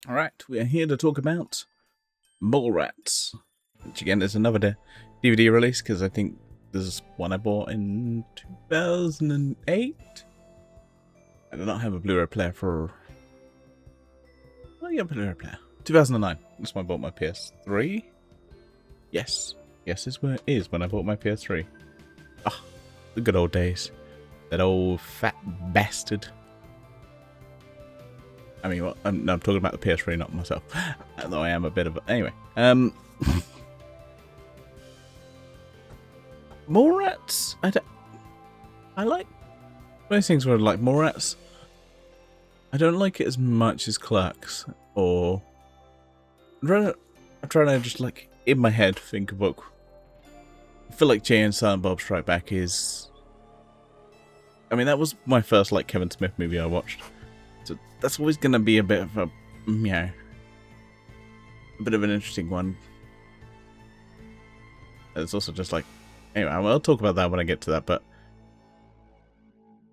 Alright, we are here to talk about Mallrats, which again is another DVD release because I think this is one I bought in 2008. I do not have a Blu-ray player for... Oh yeah, Blu-ray player. 2009. That's when I bought my PS3. Yes. Yes, it's when it is when I bought my PS3. Ah, the good old days. That old fat bastard. I mean, well, I'm talking about the PS3, not myself. Although I am a bit of a... Anyway. Mallrats? I like... Most things were like Mallrats. I don't like it as much as Clerks. Or... I'm trying to just, like, in my head, think of what... I feel like Jay and Silent Bob Strike Back is... I mean, that was my first, like, Kevin Smith movie I watched. So that's always going to be a bit of a, you know, a bit of an interesting one. It's also just like, anyway, I'll talk about that when I get to that, but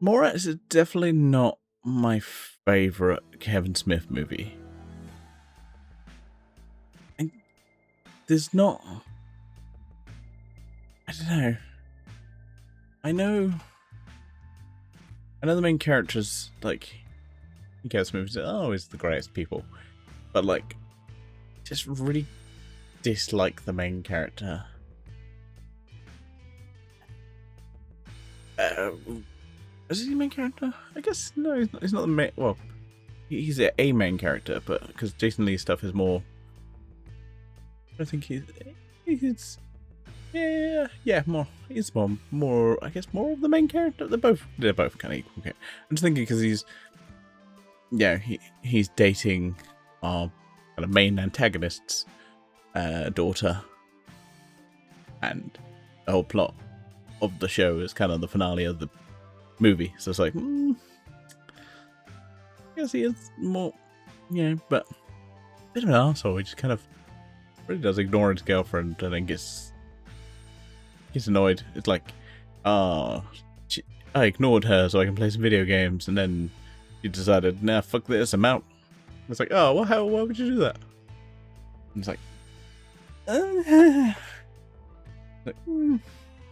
Mallrats is definitely not my favourite Kevin Smith movie. And there's not, I don't know. I know the main characters, like, in Kevin movies are always the greatest people, but like, just really dislike the main character. Is he the main character? I guess no, he's not the main. Well, he's a main character, but because Jason Lee's stuff is more. I think he's more. He's more. I guess more of the main character. They're both kind of equal. Okay, I'm just thinking because he's dating our kind of main antagonist's daughter, and the whole plot of the show is kind of the finale of the movie. So it's like, I guess he is more, but a bit of an asshole. He just kind of really does ignore his girlfriend and then gets annoyed. It's like, I ignored her so I can play some video games, and then he decided, nah, fuck this, I'm out. It's like, oh, well, why would you do that? And it's like,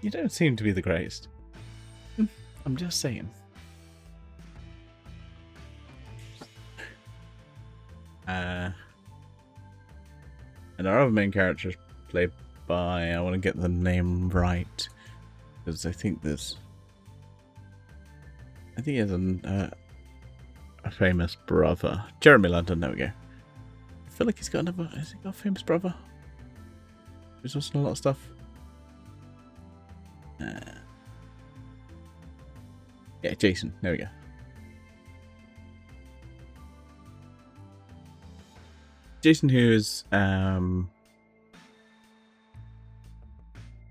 you don't seem to be the greatest. I'm just saying. And our other main character is played by, I want to get the name right, because I think he has a famous brother. Jeremy London, there we go. I feel like has he got a famous brother? Who's also in a lot of stuff. Yeah, Jason, there we go. Jason, who is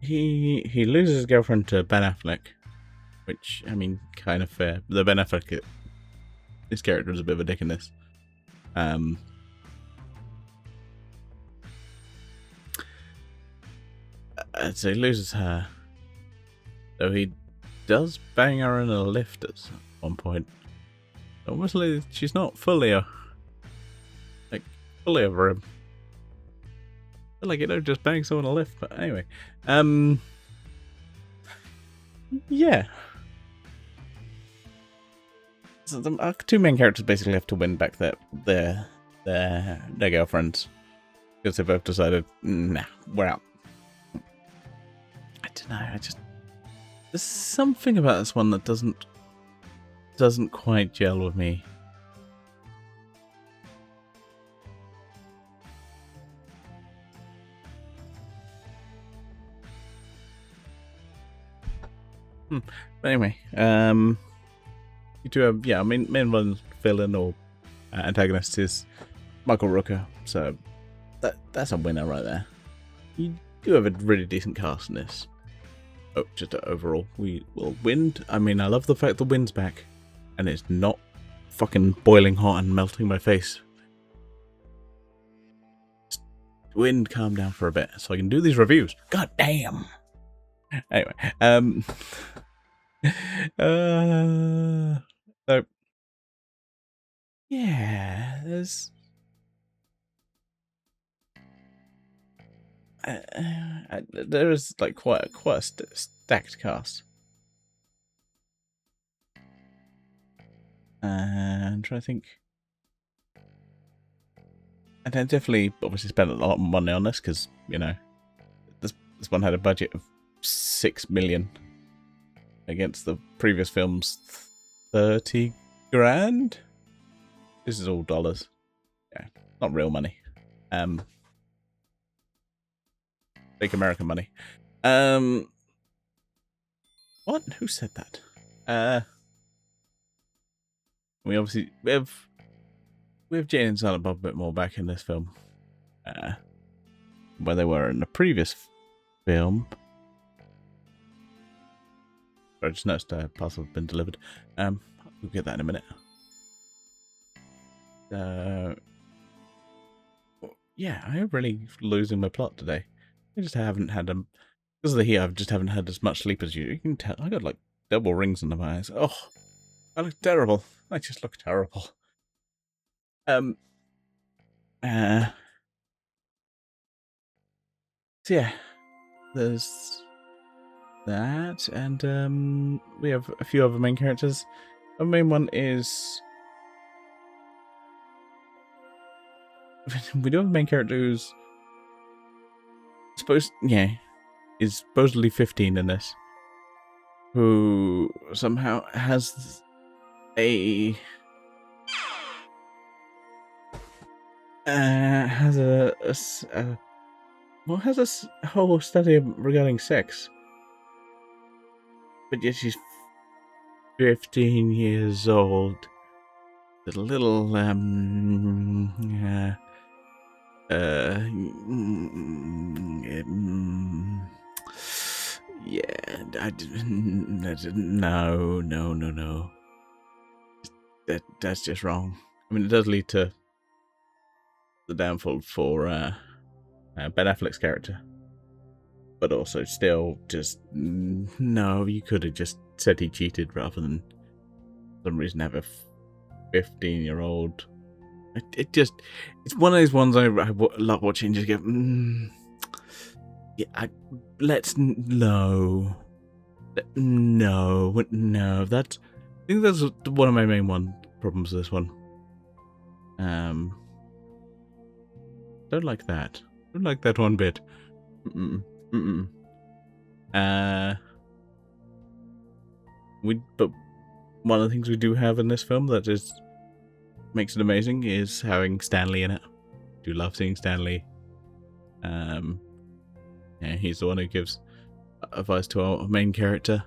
he loses his girlfriend to Ben Affleck, which, I mean, kind of fair. The Ben Affleck, his character is a bit of a dick in this. So he loses her. So he does bang her in a lift at one point. Obviously, she's not fully over him. I feel like, just bang someone in a lift. But anyway, yeah. So our two main characters basically have to win back their girlfriends because they both decided, nah, we're out. I don't know. There's something about this one that doesn't quite gel with me. But anyway, you do have, main villain or antagonist is Michael Rooker, so that's a winner right there. You do have a really decent cast in this. Oh, just overall, wind. I mean, I love the fact the wind's back, and it's not fucking boiling hot and melting my face. Just wind, calm down for a bit, so I can do these reviews. God damn. Anyway, so yeah, there's there is like quite a stacked cast. And trying to think. And I definitely obviously spent a lot of money on this because, you know, this one had a budget of 6 million against the previous film's 30 grand. This is all dollars. Yeah, not real money. Fake American money. What? Who said that? We obviously we have Jane and Silent Bob a bit more back in this film, where they were in the previous film. I just noticed a parcel had been delivered. We'll get that in a minute. Yeah, I'm really losing my plot today. I just haven't had them because of the heat. I just haven't had as much sleep as you. You can tell. I got like double rings under my eyes. Oh, I look terrible. I just look terrible. So yeah, there's that, and we have a few other main characters. The main one is we do have a main character who's is supposedly 15 in this, who somehow has a whole study regarding sex, but yet she's 15 years old. The little yeah, no. That's just wrong. I mean, it does lead to the downfall for Ben Affleck's character, but also still, just no. You could have just said he cheated rather than for some reason have a 15-year-old. It's one of those ones I love watching. Just go, yeah. No. That's. I think that's one of my main problems with this one. Don't like that. Don't like that one bit. But one of the things we do have in this film that makes it amazing is having Stanley in it. I do love seeing Stanley. Yeah, he's the one who gives advice to our main character.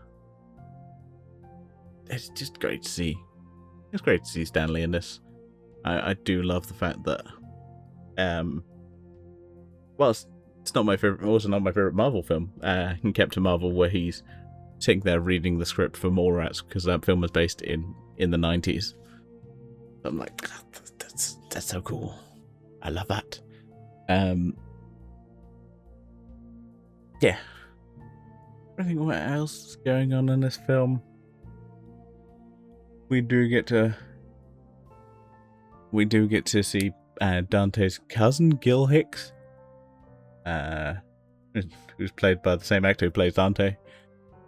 It's just great to see. It's great to see Stanley in this. I do love the fact that, whilst it's not my favorite, also not my favorite Marvel film, in Captain Marvel, where he's sitting there reading the script for Mallrats because that film was based in the 90s. I'm like, that's so cool. I love that. Yeah. I think what else is going on in this film? We do get to see Dante's cousin, Gil Hicks, who's played by the same actor who plays Dante.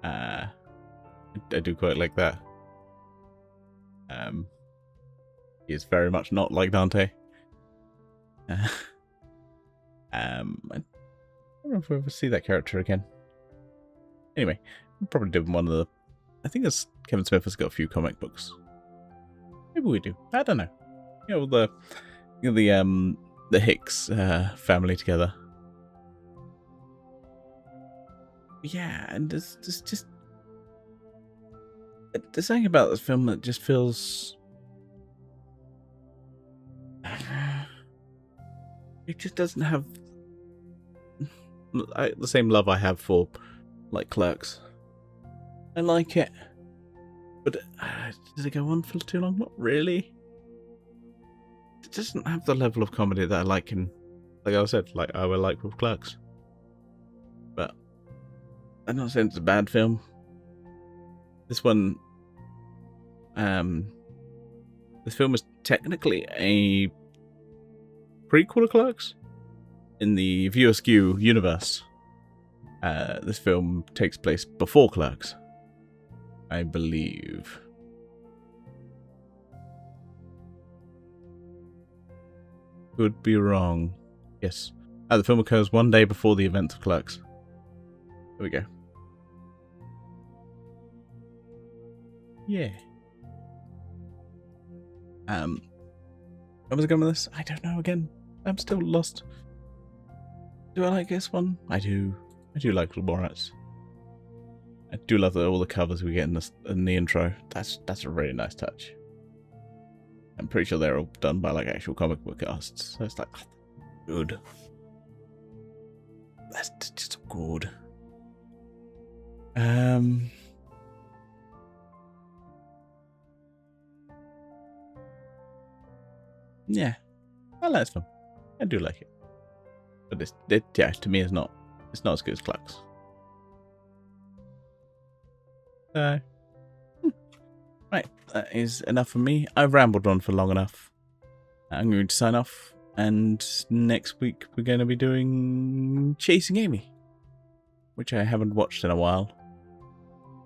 I do quite like that. He is very much not like Dante. I don't know if we'll ever see that character again. Anyway, we'll probably do one of the. I think it's Kevin Smith has got a few comic books. Maybe we do. I don't know. You know, the Hicks family together. Yeah, and there's just there's something about this film that just feels. It just doesn't have the same love I have for, like, Clerks. I like it, but does it go on for too long? Not really. It doesn't have the level of comedy that I like in, like I said, like I would like with Clerks. But I'm not saying it's a bad film. This one, this film is technically a prequel to Clerks, in the View Askew universe, this film takes place before Clerks, I believe. Could be wrong. Yes. The film occurs one day before the events of Clerks. There we go. Yeah. Where was I going with this? I don't know again. I'm still lost. Do I like this one? I do. I do like Little Mallrats. I do love all the covers we get in the intro. That's a really nice touch. I'm pretty sure they're all done by like actual comic book artists. So it's like, good. That's just good. Yeah, I like this film. I do like it, but yeah, to me, it's not as good as Clerks. Right, that is enough for me. I've rambled on for long enough. I'm going to sign off, and next week we're going to be doing Chasing Amy, which I haven't watched in a while.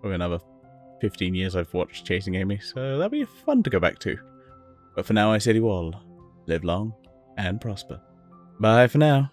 Probably another 15 years I've watched Chasing Amy, so that'll be fun to go back to. But for now, I say to you all, live long and prosper. Bye for now.